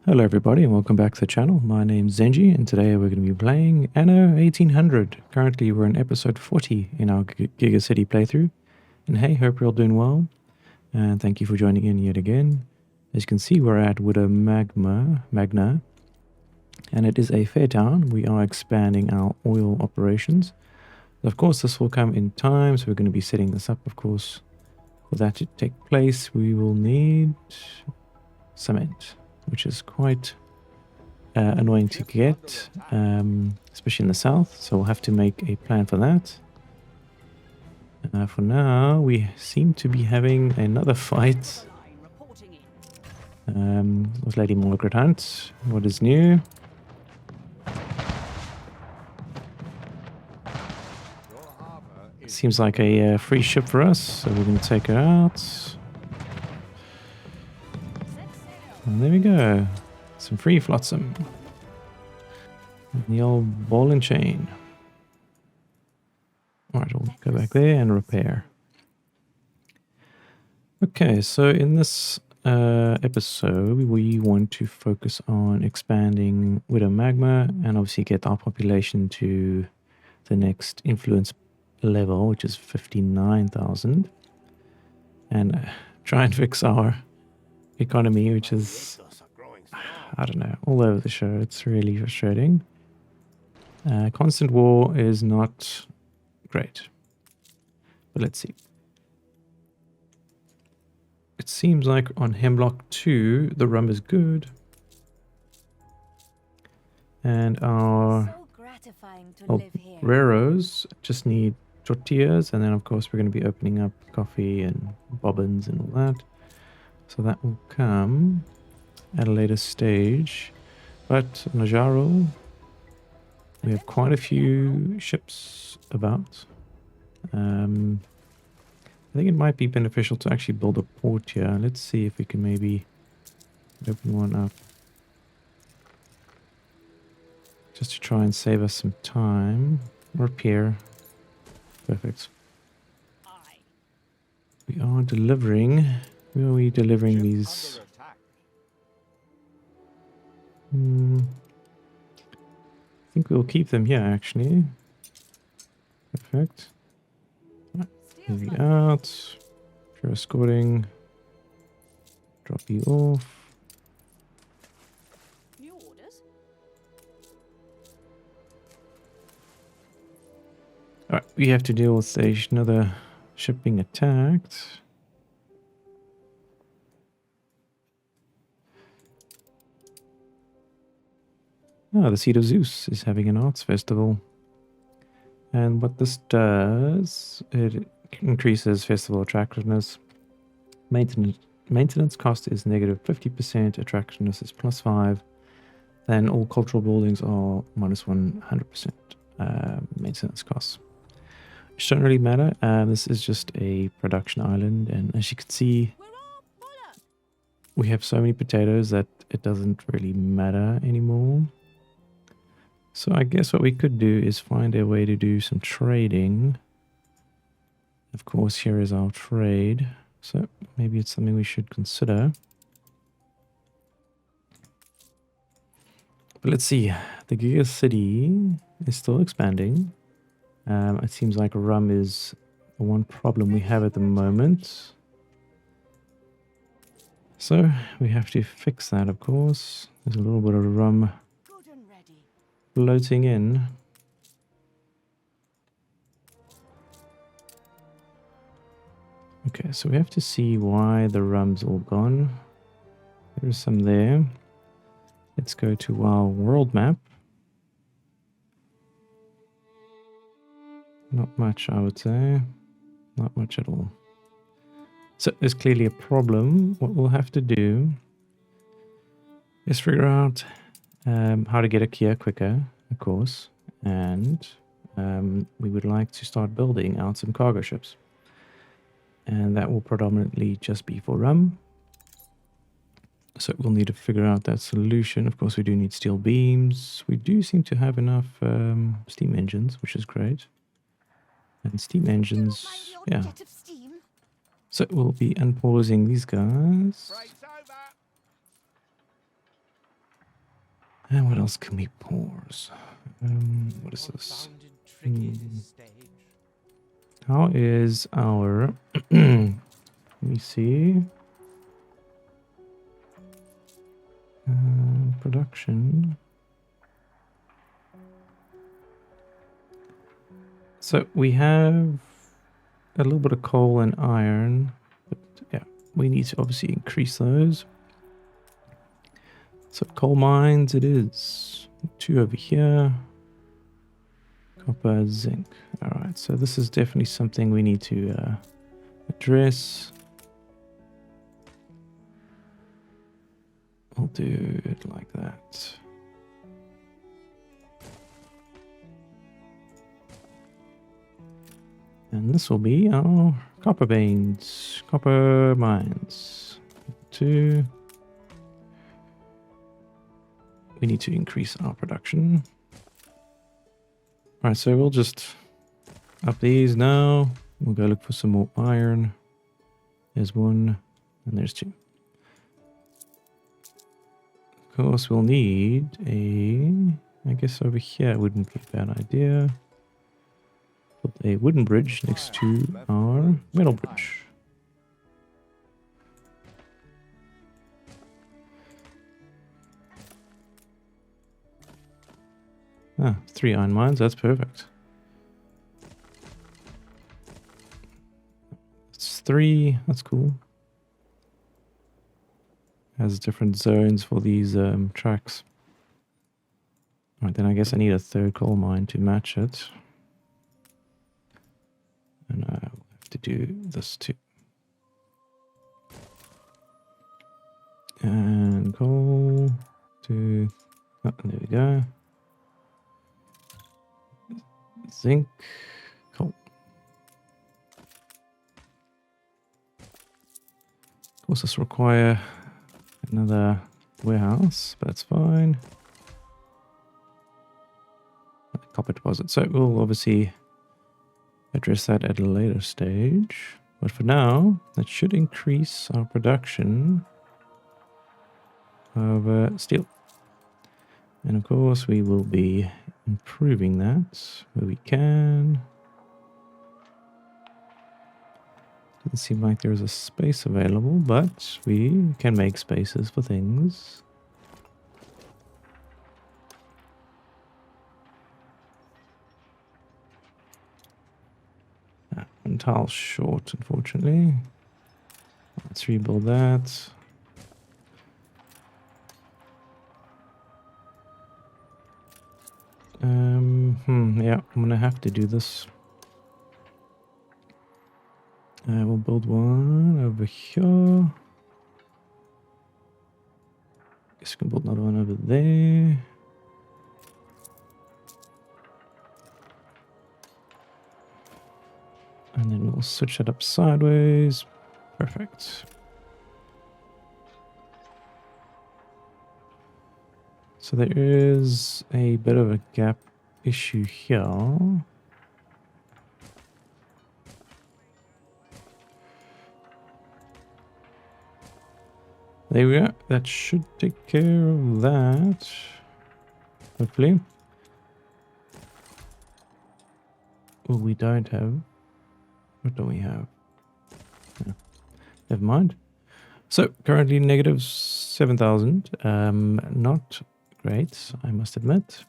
Hello everybody and welcome back to the channel. My name's Zenji and today we're going to be playing Anno 1800. Currently we're in episode 40 in our Giga-City playthrough. And hey, hope you're all doing well. And thank you for joining in yet again. As you can see, we're at Widow Magna. And it is a fair town. We are expanding our oil operations. Of course, this will come in time, so we're going to be setting this up, of course. For that to take place, we will need cement, which is quite annoying to get, especially in the south. So we'll have to make a plan for that. For now, we seem to be having another fight with Lady Margaret Hunt. What is new? Seems like a free ship for us, so we're going to take her out. And there we go. Some free flotsam. The old ball and chain. Alright, we'll go back there and repair. Okay, so in this episode, we want to focus on expanding Widow Magma and obviously get our population to the next influence level, which is 59,000. And try and fix our economy, which is, I don't know, all over the show. It's really frustrating. Constant war is not great. But let's see. It seems like on Hemlock 2, the rum is good. And our raros just need tortillas. And then, of course, we're going to be opening up coffee and bobbins and all that. So that will come at a later stage. But Najaro, we have quite a few ships about. I think it might be beneficial to actually build a port here. Let's see if we can maybe open one up. Just to try and save us some time. Repair. Perfect. We are delivering. Where are we delivering these? I think we'll keep them here actually. Perfect. Moving out. Pure escorting. Drop you off. New orders? Alright, we have to deal with another ship being attacked. Ah, the Seed of Zeus is having an arts festival. And what this does, it increases festival attractiveness. Maintenance cost is negative 50%, attractiveness is plus 5. Then all cultural buildings are minus 100% maintenance costs. Which don't really matter. This is just a production island, and as you can see, we have so many potatoes that it doesn't really matter anymore. So I guess what we could do is find a way to do some trading. Of course, here is our trade. So maybe it's something we should consider. But let's see. The Giga-City is still expanding. It seems like rum is the one problem we have at the moment. So we have to fix that, of course. There's a little bit of rum floating in. Okay, so we have to see why the rum's all gone. There's some there. Let's go to our world map. Not much, I would say. Not much at all. So there's clearly a problem. What we'll have to do is figure out how to get a Kia quicker, of course, and we would like to start building out some cargo ships. And that will predominantly just be for rum. So we'll need to figure out that solution. Of course, we do need steel beams. We do seem to have enough steam engines, which is great. And steam engines, yeah. So we'll be unpausing these guys. And what else can we pause? What is this? How is our... Let me see. Production. So we have a little bit of coal and iron, but yeah, we need to obviously increase those. So coal mines it is. 2 over here. Copper, zinc. Alright, so this is definitely something we need to address. I'll do it like that. And this will be our copper veins, copper mines. 2. We need to increase our production. Alright, so we'll just up these now. We'll go look for some more iron. There's 1, and there's 2. Of course, we'll need I guess over here wouldn't be a bad idea. Put a wooden bridge next to our metal bridge. Ah, 3 iron mines, that's perfect. It's 3, that's cool. Has different zones for these tracks. Alright, then I guess I need a 3rd coal mine to match it. And I will have to do this too. And coal to... Oh, there we go. Zinc. Coal. Of course, this require another warehouse, but that's fine. Copper deposit. So we'll obviously address that at a later stage. But for now, that should increase our production of steel. And of course, we will be improving that where we can. Doesn't seem like there's a space available, but we can make spaces for things. One tile short, unfortunately. Let's rebuild that. Yeah, I'm gonna have to do this. We'll build one over here. Guess we can build another one over there. And then we'll switch it up sideways. Perfect. So there is a bit of a gap issue here. There we are. That should take care of that. Hopefully. Oh, we don't have... What do we have? No. Never mind. So, currently negative 7,000. Not great, I must admit.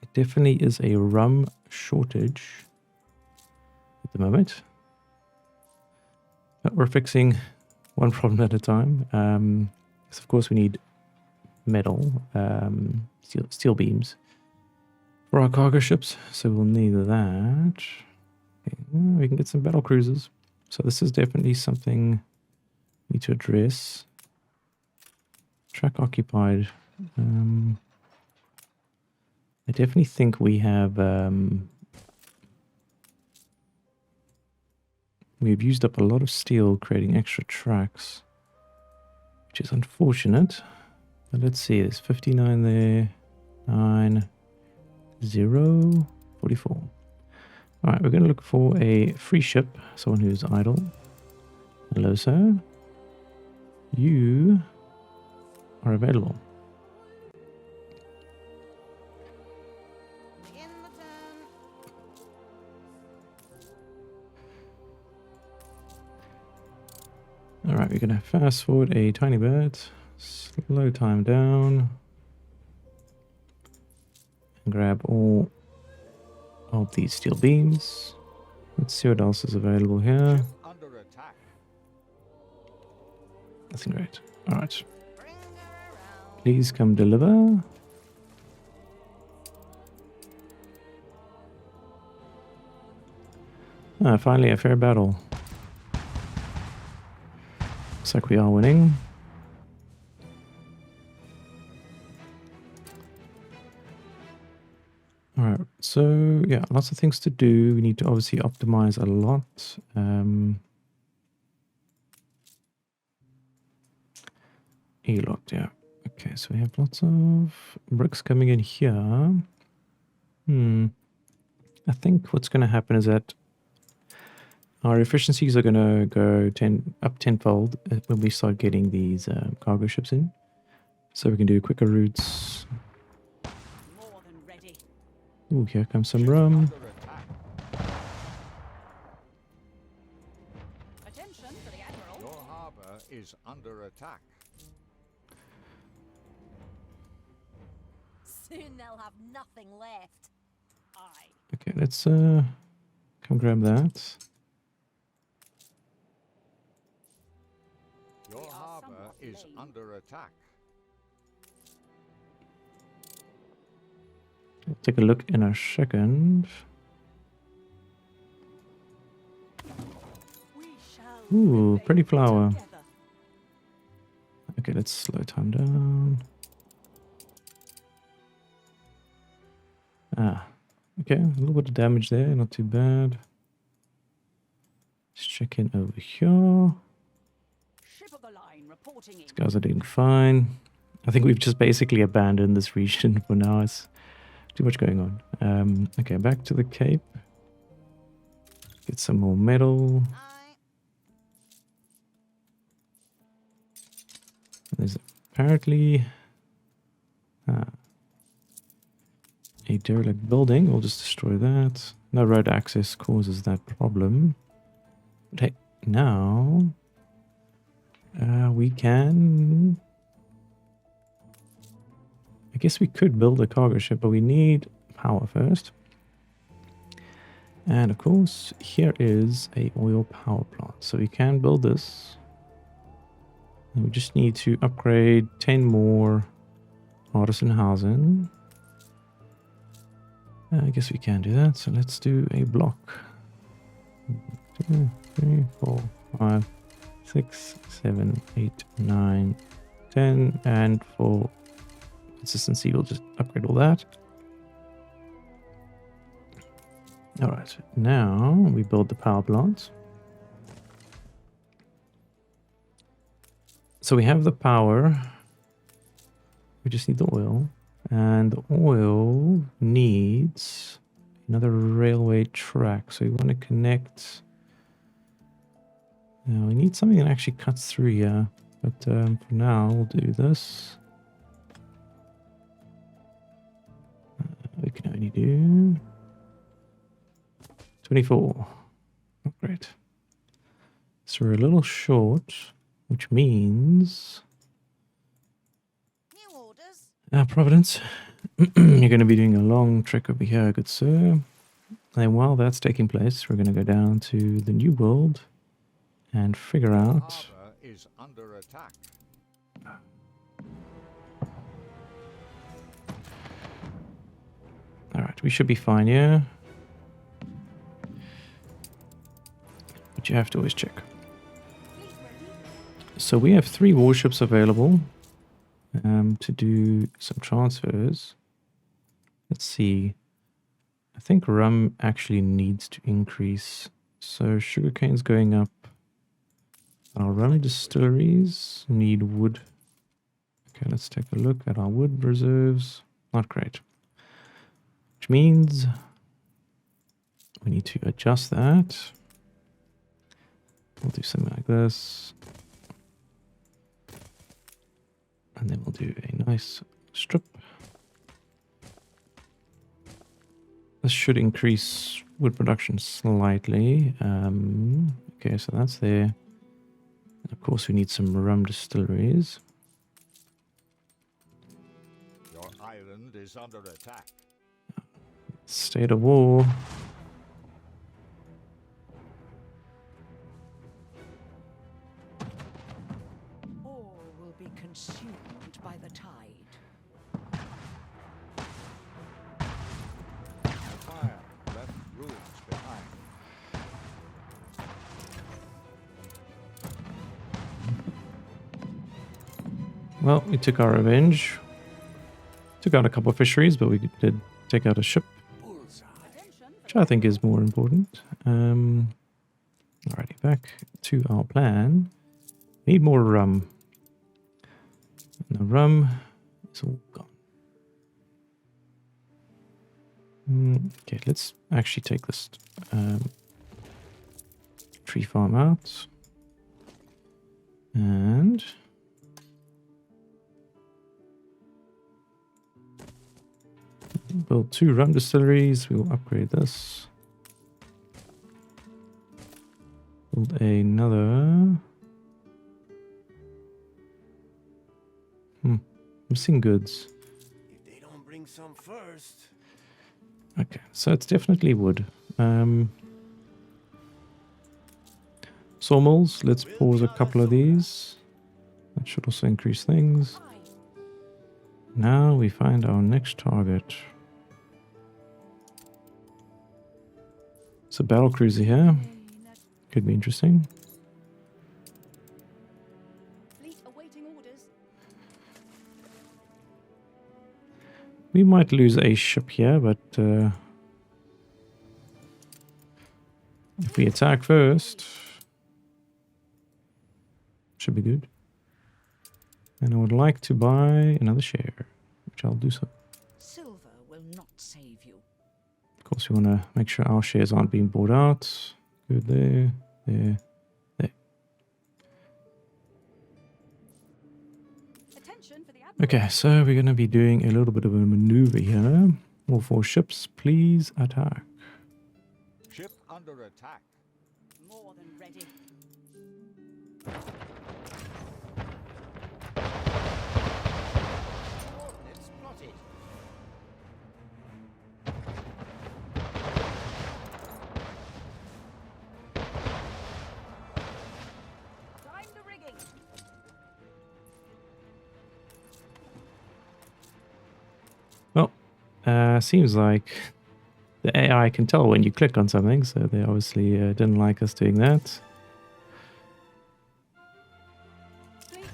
It definitely is a rum shortage at the moment. But we're fixing one problem at a time. So of course we need metal, steel beams for our cargo ships. So we'll need that. Okay, we can get some battle cruisers. So this is definitely something we need to address. Track occupied. I definitely think we have we've used up a lot of steel creating extra tracks, which is unfortunate. But let's see, there's 59 there, 9, 0, 44. All right, we're going to look for a free ship, someone who's idle. Hello, sir. You are available. Alright, we're going to fast forward a tiny bit. Slow time down. And grab all of these steel beams. Let's see what else is available here. Nothing great. Alright. Please come deliver. Ah, finally a fair battle. Looks like we are winning. Alright, so yeah, lots of things to do. We need to obviously optimize a lot. E-locked, yeah. Okay, so we have lots of bricks coming in here. I think what's going to happen is that our efficiencies are going to go up tenfold when we start getting these cargo ships in. So we can do quicker routes. More than ready. Ooh, here comes some rum. Attention to the Admiral. Your harbor is under attack. Soon they'll have nothing left. Aye. Okay, let's come grab that. Your harbor is under attack. We'll take a look in a second. We shall Ooh, pretty flower. together. Okay, let's slow time down. Ah, okay, a little bit of damage there, not too bad. Let's check in over here. Ship of the line reporting in. These guys are doing fine. I think we've just basically abandoned this region for now. It's too much going on. Okay, back to the Cape. Get some more metal. Aye. There's apparently a derelict building. We'll just destroy that. No road access causes that problem. But hey, now we can... I guess we could build a cargo ship, but we need power first. And of course, here is a oil power plant. So we can build this. And we just need to upgrade 10 more artisan housing. I guess we can do that. So let's do a block. 1, 2, 3, 4, 5, 6, 7, 8, 9, 10. And for consistency, we'll just upgrade all that. All right, now we build the power plant. So we have the power. We just need the oil. And the oil needs another railway track. So we want to connect... we need something that actually cuts through here. But for now, we'll do this. We can only do 24. Not great. So we're a little short, which means... New orders. Providence, you're going to be doing a long trek over here, good sir. And while that's taking place, we're going to go down to the New World and figure Your out... harbor is under attack. Alright, we should be fine here. But you have to always check. Fleet ready. So we have 3 warships available to do some transfers. Let's see. I think rum actually needs to increase. So sugarcane's going up. Our rum distilleries need wood. Okay, let's take a look at our wood reserves. Not great. Which means we need to adjust that. We'll do something like this. And then we'll do a nice strip. This should increase wood production slightly. Okay, so that's there. And of course, we need some rum distilleries. Your island is under attack. State of war. All will be consumed by the tide. The fire left ruins behind. Well, we took our revenge. Took out a couple of fisheries, but we did take out a ship, which I think is more important. Alrighty, back to our plan. Need more rum. And the rum is all gone. Okay, let's actually take this tree farm out. And build 2 rum distilleries. We will upgrade this. Build another. Missing goods. If they don't bring some first. Okay, so it's definitely wood. Sawmills, let's pause a couple of these. That should also increase things. Now we find our next target. It's a battle cruiser here. Could be interesting. Fleet awaiting orders. We might lose a ship here, but if we attack first, should be good. And I would like to buy another share, which I'll do so. Silver will not save you. Of course, we want to make sure our shares aren't being bought out. Good there, there, there. Attention for the admiral. Okay, so we're going to be doing a little bit of a maneuver here. All 4 ships, please attack. Ship under attack. More than ready. Let's plot it. Time the rigging. Well, seems like the AI can tell when you click on something, so they obviously didn't like us doing that. Fleet,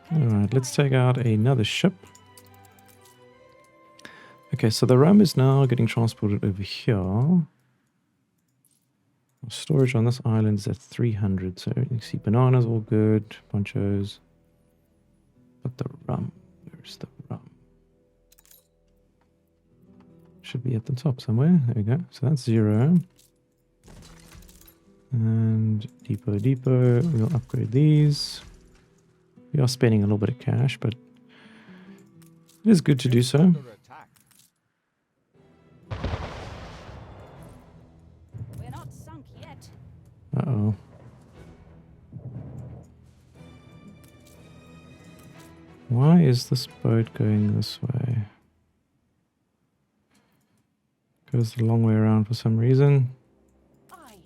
prepare to Alright, let's fly. take out another ship. Okay, so the rum is now getting transported over here. Our storage on this island is at 300, so you can see bananas all good, ponchos. But the rum, where's the rum? Should be at the top somewhere. There we go. So that's 0. And depot. We'll upgrade these. We are spending a little bit of cash, but it is good to do so. Under attack. We're not sunk yet. Uh-oh. Why is this boat going this way? Goes the long way around for some reason. Aye.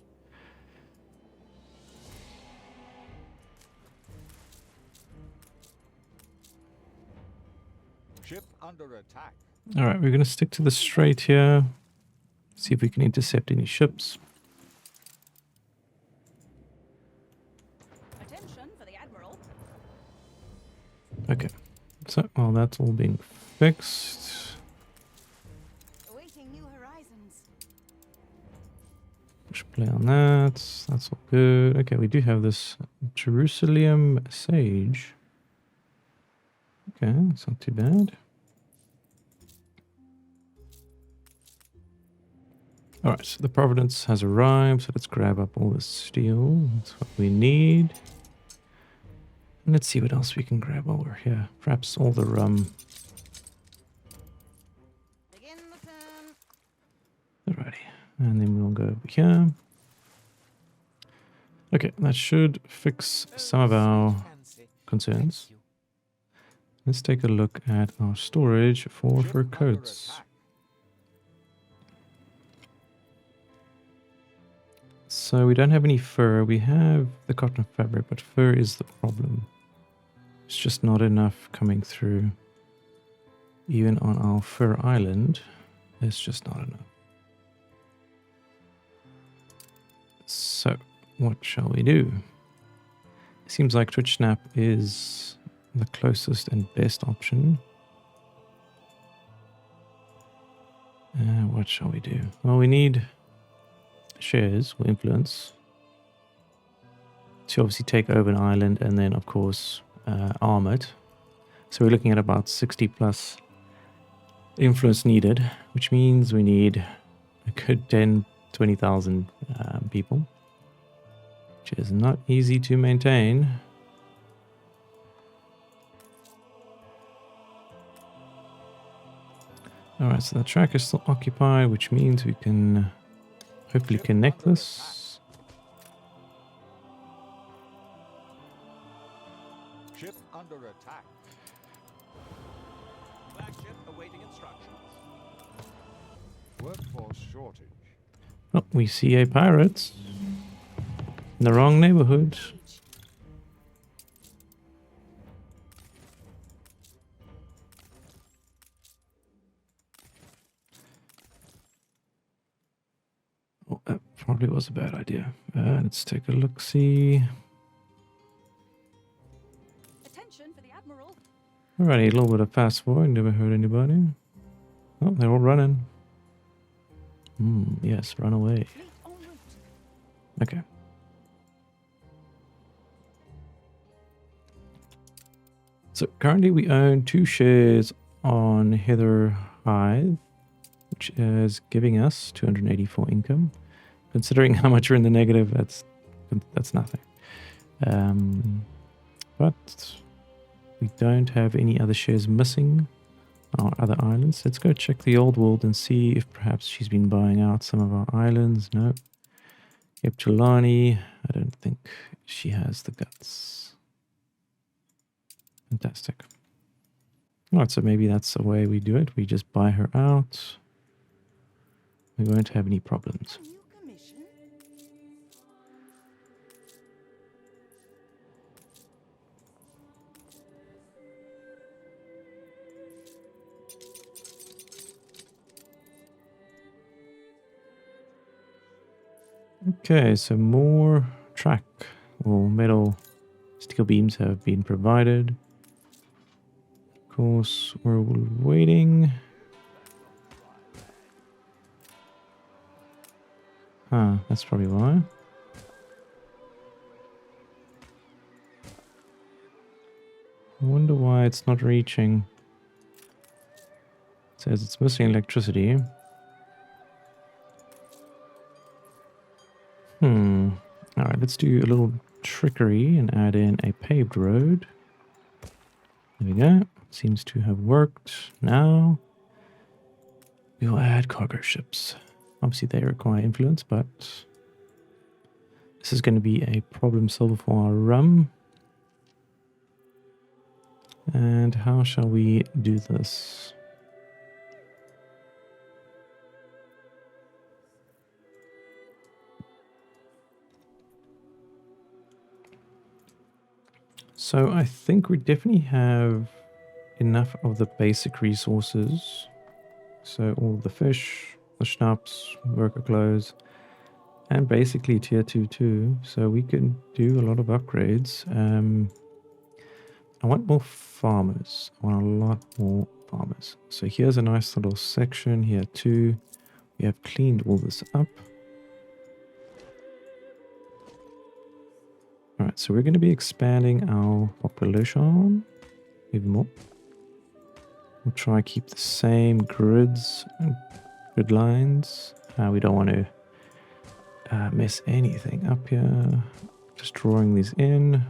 Ship under attack. Alright, we're going to stick to the straight here. See if we can intercept any ships. Attention for the admiral. Okay. So, while that's all being fixed, Awaiting new horizons. push play on that. That's all good. Okay, we do have this Jerusalem Sage. Okay, that's not too bad. Alright, so the Providence has arrived, so let's grab up all this steel. That's what we need. And let's see what else we can grab while we're here. Perhaps all the rum. Begin the turn. Alrighty, and then we'll go over here. Okay, that should fix some of our concerns. Let's take a look at our storage for Ship fur under coats. attack. So we don't have any fur. We have the cotton fabric, but fur is the problem. It's just not enough coming through. Even on our fur island, it's just not enough. So, what shall we do? It seems like Twitch Snap is the closest and best option. What shall we do? Well, we need shares or influence to obviously take over an island and then, of course, arm it. So we're looking at about 60 plus influence needed, which means we need a good 10, 20,000 people, which is not easy to maintain. Alright, so the track is still occupied, which means we can hopefully connect this. Ship under attack. Flagship awaiting instructions. Workforce shortage. Oh, we see a pirate in the wrong neighborhood. Oh, that probably was a bad idea. Let's take a look, see. Attention for the Admiral. Alrighty, a little bit of fast forward, never hurt anybody. Oh, they're all running. Yes, run away. Fleet en route. Okay. So currently we own 2 shares on Heather Hive, which is giving us 284 income. Considering how much we're in the negative, that's nothing. But we don't have any other shares missing on our other islands. Let's go check the old world and see if perhaps she's been buying out some of our islands. No. Eptulani, I don't think she has the guts. Fantastic. Alright, so maybe that's the way we do it. We just buy her out. We won't have any problems. New commission. Okay, so more track or metal steel beams have been provided. Of course, we're waiting. Ah, that's probably why. I wonder why it's not reaching. It says it's missing electricity. Alright, let's do a little trickery and add in a paved road. There we go. Seems to have worked. Now we'll add cargo ships. Obviously they require influence, but this is going to be a problem solver for our rum. And how shall we do this? So I think we definitely have enough of the basic resources. So all the fish, the schnapps, worker clothes, and basically tier 2 too. So we can do a lot of upgrades. I want more farmers. I want a lot more farmers. So here's a nice little section here too. We have cleaned all this up. Alright, so we're going to be expanding our population even more. We'll try and keep the same grids and grid lines. We don't want to mess anything up here. Just drawing these in.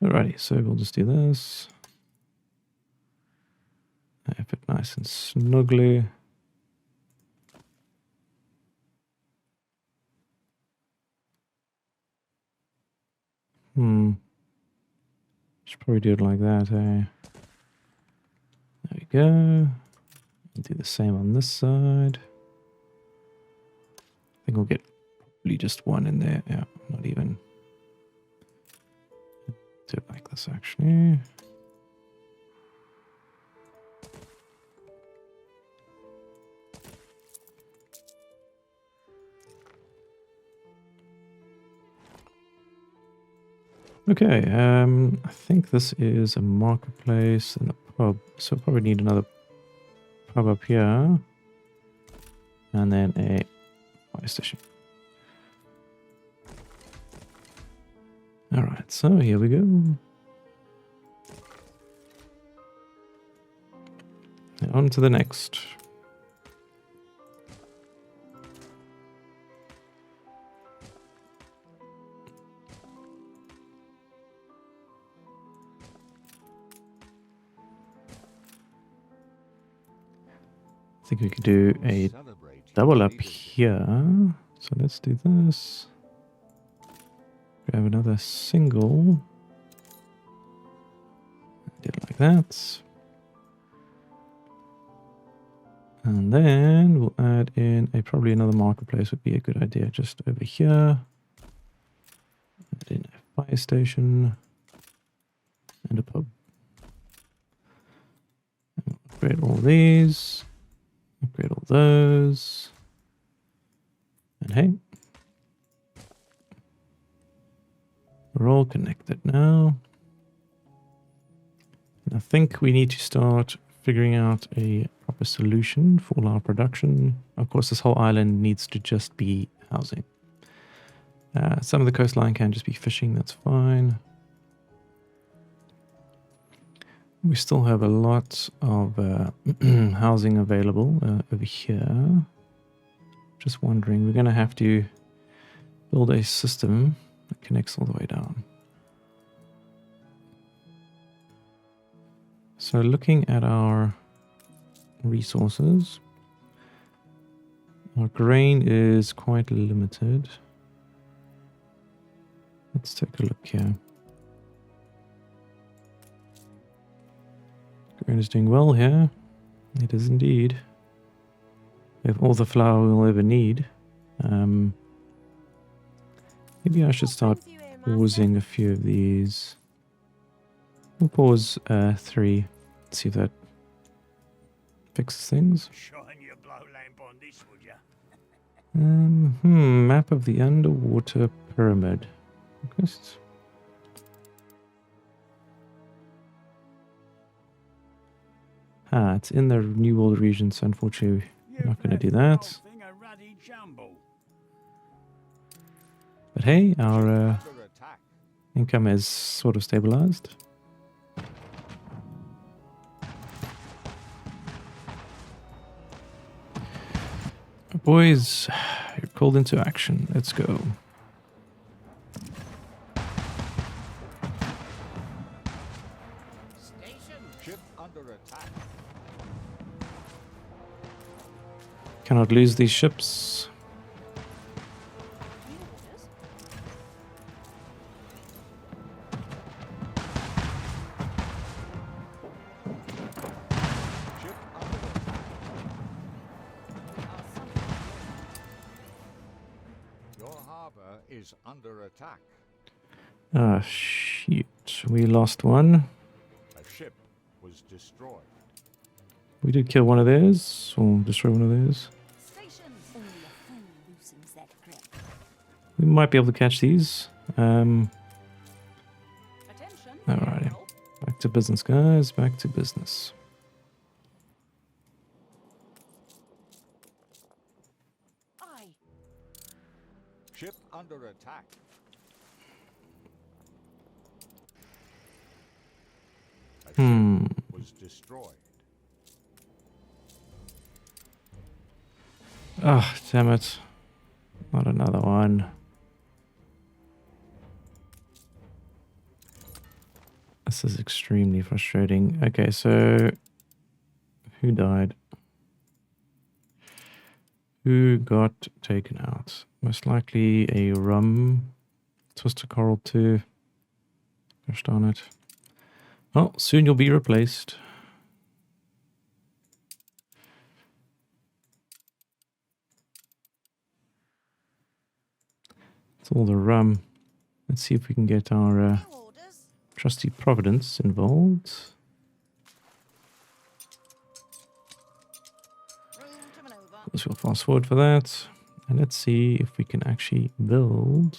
Alrighty, so we'll just do this. Have it nice and snugly. Should probably do it like that, eh? There we go. Do the same on this side. I think we'll get probably just one in there. Yeah, not even. Do it like this, actually. Okay, I think this is a marketplace and a pub, so we'll probably need another pub up here. And then a fire station. Alright, so here we go. And on to the next. I think we could do a Celebrate double up leadership. here. So let's do this. Grab another single. Do it like that. And then we'll add in probably another marketplace would be a good idea just over here. Add in a fire station and a pub. And we'll upgrade all these. Upgrade all those. And hey, we're all connected now. And I think we need to start figuring out a proper solution for all our production. Of course, this whole island needs to just be housing. Some of the coastline can just be fishing, that's fine. We still have a lot of housing available over here. Just wondering, we're going to have to build a system that connects all the way down. So looking at our resources, our grain is quite limited. Let's take a look here. Grain is doing well here. It is indeed. We have all the flour we'll ever need. Maybe I should start pausing a few of these. We'll pause 3. Let's see if that fixes things. Shine your blow lamp on this, would ya? Map of the underwater pyramid. Just it's in the New World region, so unfortunately we're not going to do that. Thing a ruddy jumble. But hey, our Under attack. income is sort of stabilized. Boys, you're called into action. Let's go. Ship under attack. Cannot lose these ships. Ship under attack. Your harbor is under attack. Ah, shoot. We lost one. A ship was destroyed. We did kill one of theirs, or destroy one of theirs. Only a fool loosens that grip. We might be able to catch these. Attention. Alrighty. Back to business, guys. Back to business. Aye. Ship under attack. A ship was destroyed. Ah, damn it. Not another one. This is extremely frustrating. Okay, so who died? Who got taken out? Most likely a rum. Twister coral too. Gosh darn it. Well, soon you'll be replaced. It's all the rum. Let's see if we can get our trusty Providence involved. Let's go fast forward for that. And let's see if we can actually build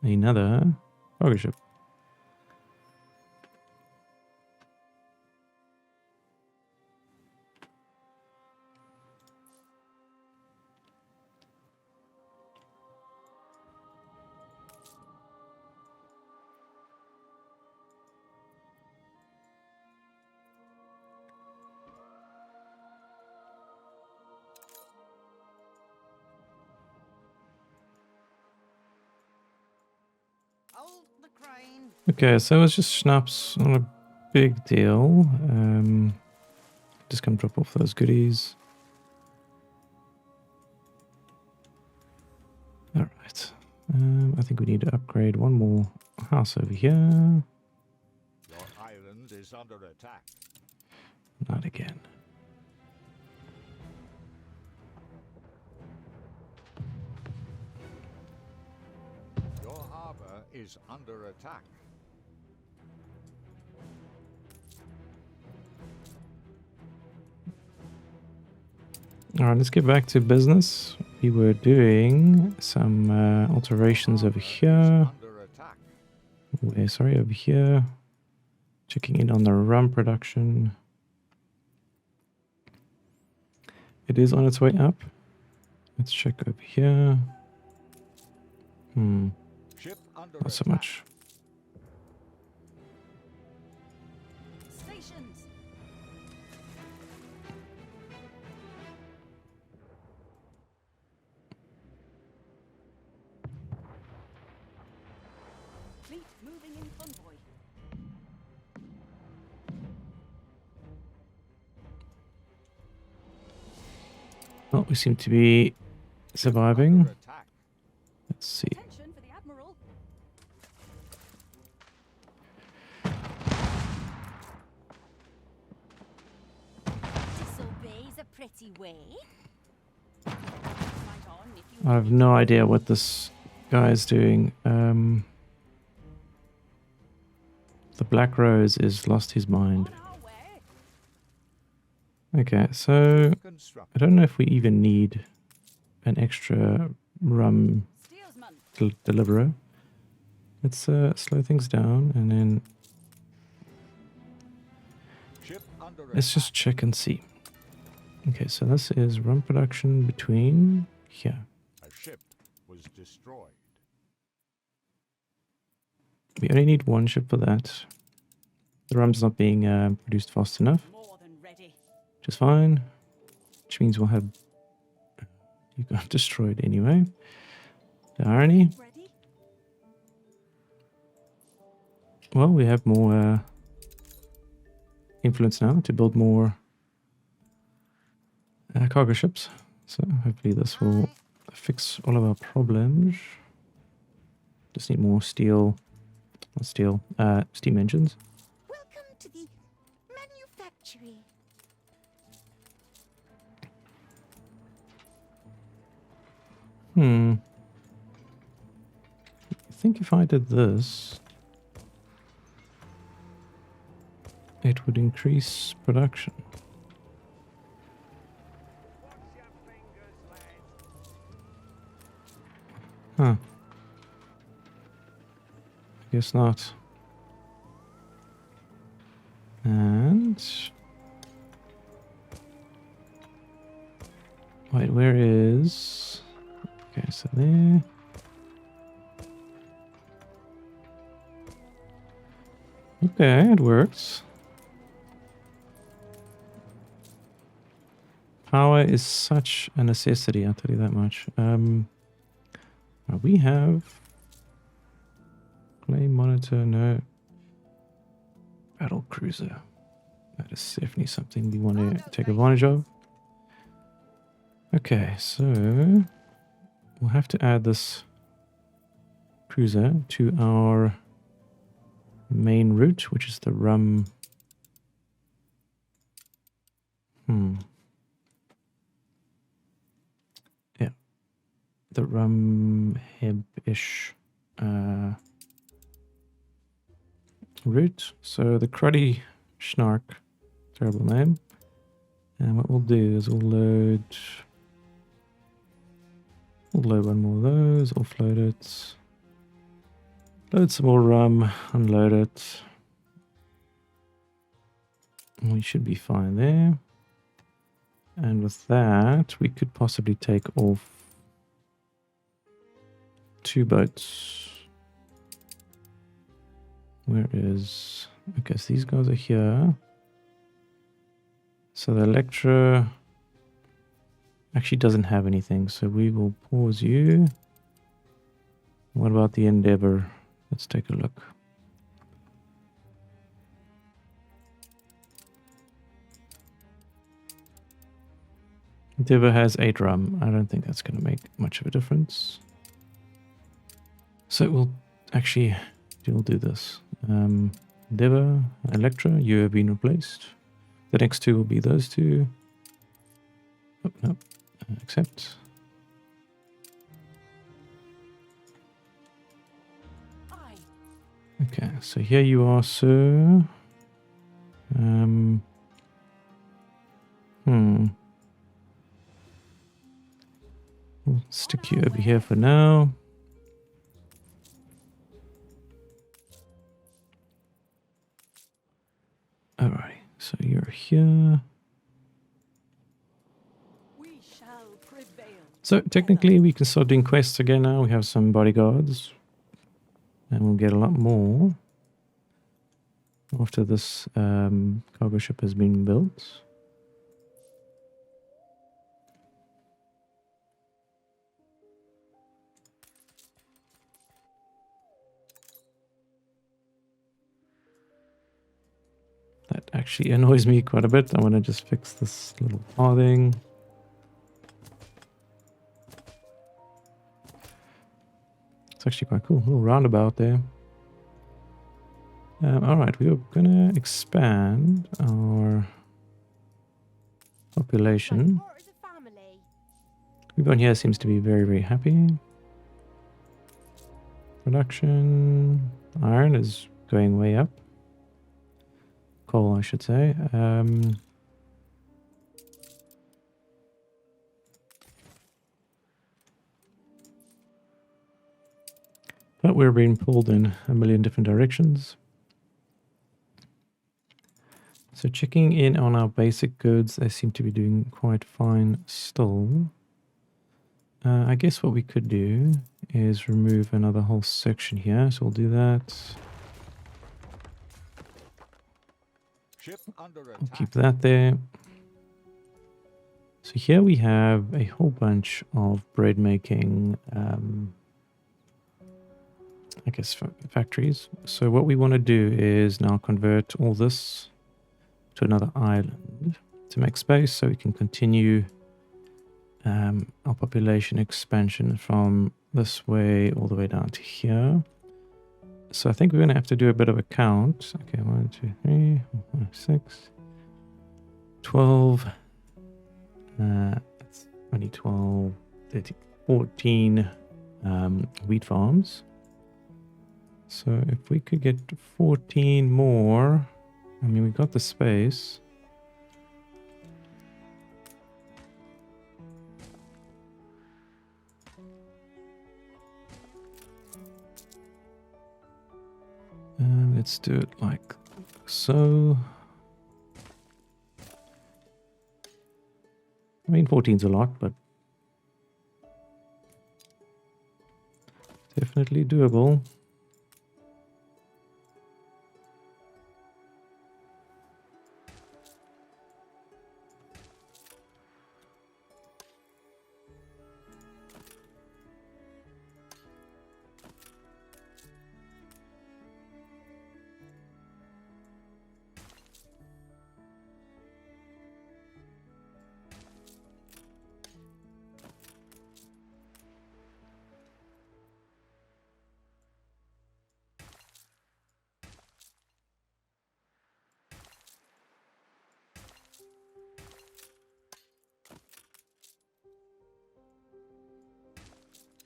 another cargo ship. Okay, so it's just schnapps, not a big deal. Just come drop off those goodies. All right. I think we need to upgrade one more house over here. Your island is under attack. Not again. Your harbor is under attack. All right, let's get back to business. We were doing some alterations over here. Under attack. Sorry, over here. Checking in on the rum production. It is on its way up. Let's check over here. Ship under Not so attack. much. Stations. Fleet moving in convoy. Well, we seem to be surviving. Under attack. Let's see. Attention for the admiral. Disobey's a pretty way. Fight on if you I have no idea what this guy is doing. The Black Rose is lost his mind. on our way. Okay, so Construct. I don't know if we even need an extra rum Steersman. deliverer. Let's slow things down and then Ship under let's attack. just check and see. Okay, so this is rum production between here. A ship was destroyed. We only need one ship for that. The rum's not being produced fast enough, More than ready. which is fine. Which means we'll have you got destroyed anyway. The irony. Ready? Well, we have more influence now to build more cargo ships. So hopefully this will fix all of our problems. Just need more steel, not steel, steam engines. Welcome to the manufactory. I think if I did this, it would increase production. Huh. Guess not. And wait, where is? Okay, so there. Okay, it works. Power is such a necessity, I'll tell you that much. We have clay monitor, no. battle cruiser. That is definitely something we want to take advantage of. Okay, so we'll have to add this cruiser to our main route, which is the rum. Yeah, the rum heb-ish route. So the Cruddy Schnark, terrible name. And what we'll do is we'll load one more of those, offload it, load some more rum, unload it. We should be fine there. And with that, we could possibly take off 2 boats. Where is... Okay, so these guys are here. So the Electra actually doesn't have anything, so we will pause you. What about the Endeavor? Let's take a look. Endeavor has 8 rum. I don't think that's going to make much of a difference. So we'll actually we'll do this. Endeavor, Electra, you have been replaced. The next 2 will be those 2. Oh, no. Accept. Okay, so here you are, sir. We'll stick you over here for now. Alright, so you're here. We shall prevail. So technically we can start doing quests again now. We have some bodyguards. And we'll get a lot more after this cargo ship has been built. That actually annoys me quite a bit. I want to just fix this little pathing. It's actually quite cool. A little roundabout there. Alright, we are going to expand our population. Part of the family. Everyone here seems to be very, very happy. Production. Iron is going way up. Coal, I should say. But we're being pulled in a million different directions. So checking in on our basic goods, they seem to be doing quite fine still. I guess what we could do is remove another whole section here. So we'll do that. Ship under We'll attack. keep that there. So here we have a whole bunch of bread making, I guess, factories. So what we want to do is now convert all this to another island to make space so we can continue our population expansion from this way all the way down to here. So I think we're going to have to do a bit of a count. Okay, 1, 2, 3, 4, 5, 6, 12. That's only 12, 13, 14 wheat farms. So if we could get 14 more, I mean, we got the space. Let's do it like so. I mean, 14's a lot, but definitely doable.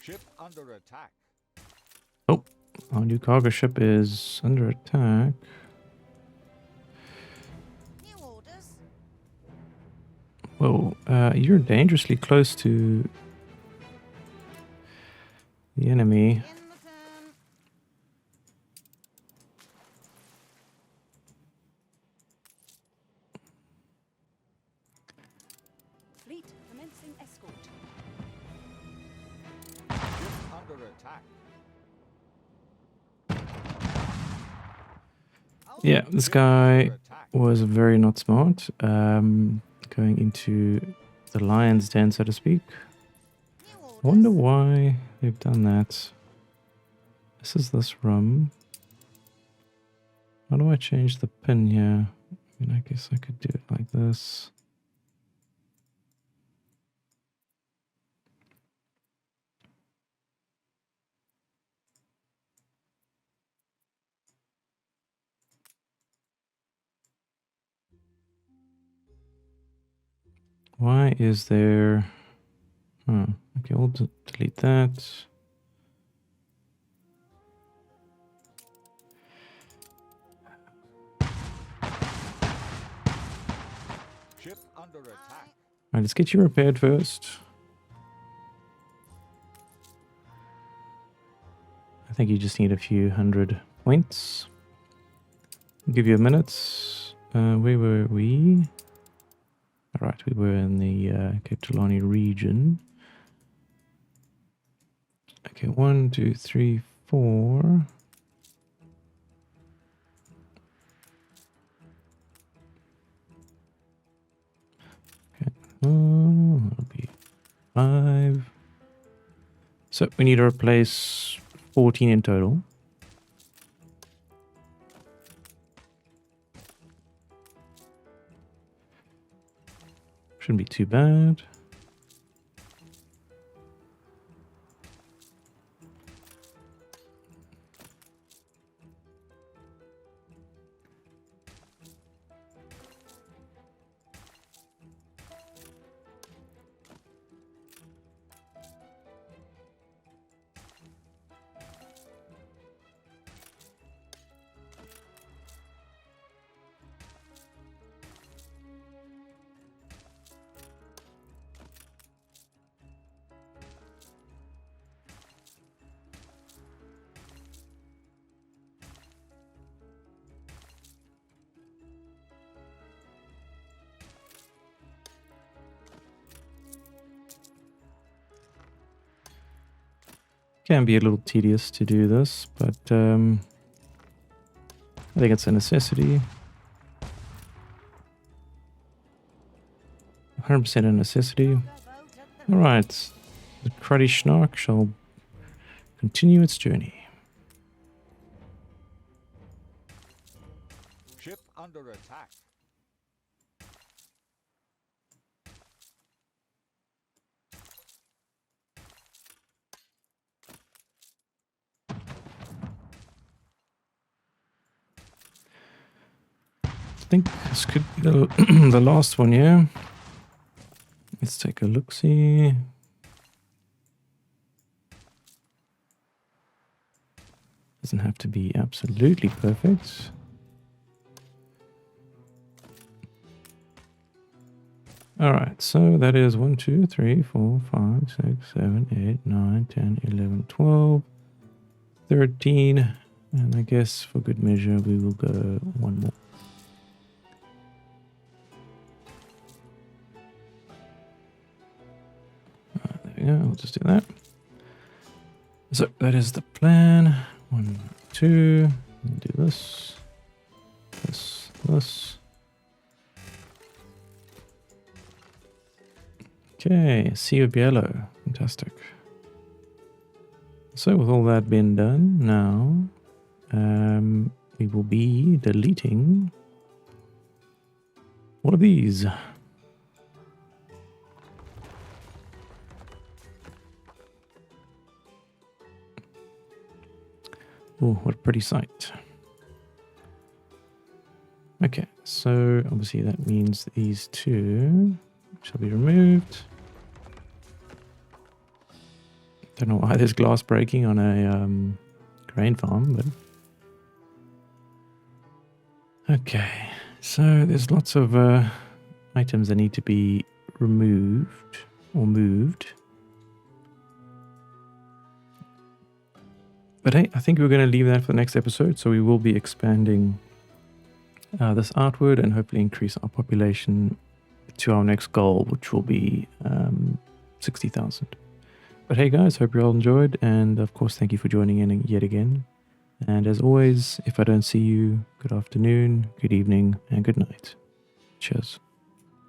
Ship under attack. Oh, our new cargo ship is under attack. New orders. Whoa, you're dangerously close to the enemy. In the turn. Fleet commencing escort. Ship under attack. Yeah, this Ship guy under attack. was very not smart. Going into the lion's den, so to speak. New orders. I wonder why they've done that. This is this room. How do I change the pin here? I mean, I guess I could do it like this. Why is there... Huh. Okay, we'll delete that. Ship under attack. Alright, let's get you repaired first. I think you just need a few hundred points. I'll give you a minute. Where were we? Alright, we were in the Cape Trelawney region. Okay, 1, 2, 3, 4. Okay, that'll be 5. So we need to replace 14 in total. Shouldn't be too bad. Can be a little tedious to do this, but I think it's a necessity. 100% a necessity. Alright, the cruddy Schnark shall continue its journey. Ship under attack. I think this could be the, the last one, yeah? Let's take a look-see. Doesn't have to be absolutely perfect. Alright, so that is 1, 2, 3, 4, 5, 6, 7, 8, 9, 10, 11, 12, 13. And I guess for good measure, we will go one more. There we go, we'll just do that. So that is the plan. 1, 2, we'll do this, this, this. Okay, Sea of Yellow, fantastic. So with all that being done, now we will be deleting one of these. Oh, what a pretty sight. Okay, so obviously that means these two shall be removed. Don't know why there's glass breaking on a grain farm, but okay. So there's lots of items that need to be removed or moved. But hey, I think we're going to leave that for the next episode. So we will be expanding this outward and hopefully increase our population to our next goal, which will be 60,000. But hey guys, hope you all enjoyed, and of course thank you for joining in yet again. And as always, if I don't see you, good afternoon, good evening, and good night. Cheers.